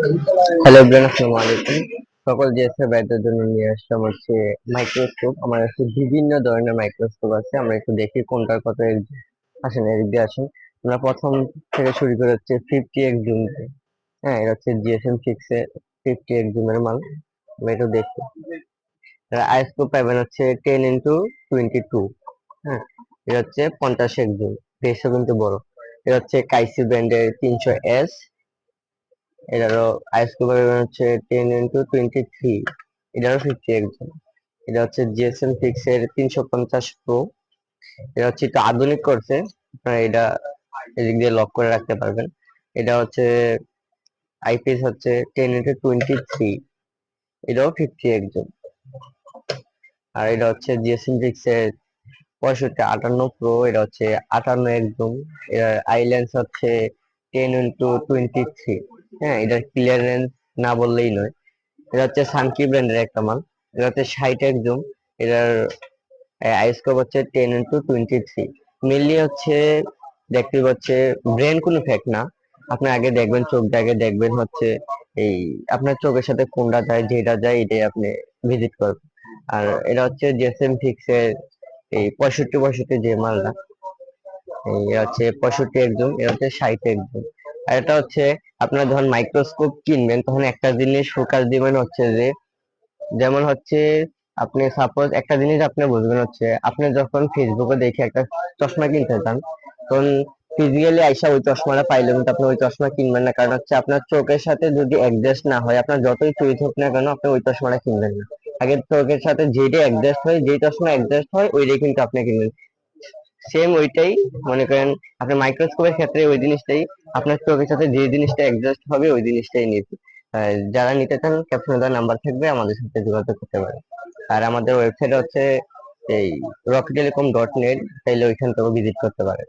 Hello everyone, আসসালামু আলাইকুম। সকল জিএসএ ভাইদের জন্য নিয়ে আসলাম হচ্ছে মাইক্রোস্কোপ। আমার কাছে বিভিন্ন ধরনের মাইক্রোস্কোপ আছে, আমরা একটু দেখি কোনটার কত আসেন এদিক দিয়ে আসেন। আমরা প্রথম থেকে শুরু করে হচ্ছে 50x জুম। হ্যাঁ, এটা হচ্ছে জিএসএম 6 এর 50x জুমের মাল। আমরা একটু দেখি। আইস্কোপ পাবেন হচ্ছে 10x22। হ্যাঁ, এটা হচ্ছে 50x জুম, বেশও কিন্তু বড়। এটা হচ্ছে কাইসি ব্র্যান্ডের 300S। এটারও আইএসকিউ পাবেন হচ্ছে 10x23। এটারও 50x জুম। এটা হচ্ছে জিএসএম 6 এর 350 প্রো। এটা হচ্ছে একটু আধুনিক করছে, আপনারা এটা এদিক দিয়ে লক করে রাখতে পারবেন। এটা হচ্ছে আইপিএস হচ্ছে 10x23। এটাও 50x জুম। আর এটা হচ্ছে জিএসএম 6 এর 6558 প্রো। এটা হচ্ছে 58x জুম। এটার আই লেন্স হচ্ছে 10x23। হ্যাঁ, এটার ক্লিয়ারেন্স না বললেই নয়। এটা হচ্ছে সানকি ব্র্যান্ডের একটা মাল। এটা হচ্ছে 60x জুম। এটার আইস্কোপ হচ্ছে 10x23। মেনলি হচ্ছে দেখতে হচ্ছে ব্র্যান্ড কোনো ফ্যাক্ট না। আপনি আগে দেখবেন, চোখ আগে দেখবেন হচ্ছে এই আপনার চোখের সাথে কোনটা যায়, যেটা যায় এটাই আপনি ভিজিট করবেন। আর এটা হচ্ছে জেসএম ফিক্স এর এই 65 65 যে মালটা, এটা হচ্ছে 65 একদম, এটা হচ্ছে 60 একদম। আর এটা হচ্ছে আপনার যখন মাইক্রোস্কোপ কিনবেন তখন একটা জিনিস ফোকাস দিবেন হচ্ছে যে, যেমন হচ্ছে আপনি সাপোজ একটা জিনিস আপনি বুঝবেন হচ্ছে, আপনি যখন ফেসবুকে দেখে একটা চশমা কিনতে চান, তখন ফিজিক্যালি আইসা ওই চশমাটা পাইলে কিন্তু আপনি ওই চশমা কিনবেন না। কারণ হচ্ছে আপনার চোখের সাথে যদি অ্যাডজাস্ট না হয়, আপনার যতই চুইস হোক না কেন, আপনি ওই চশমাটা কিনবেন না। আগে চোখের সাথে যেটা অ্যাডজাস্ট হয়, যেই চশমা অ্যাডজাস্ট হয় ওইটাই কিন্তু আপনি কিনবেন। সেম ওইটাই মনে করেন আপনার মাইক্রোস্কোপের ক্ষেত্রে ওই জিনিসটাই, আপনার চোখের সাথে যে জিনিসটা অ্যাডজাস্ট হবে ওই জিনিসটাই নিতে। যারা নিতে চান ক্যাপশনে দেওয়া নাম্বার থাকবে, আমাদের সাথে যোগাযোগ করতে পারেন। আর আমাদের ওয়েবসাইট হচ্ছে এই rocktelecom.net, চাইলে ওইখান থেকে ভিজিট করতে পারেন।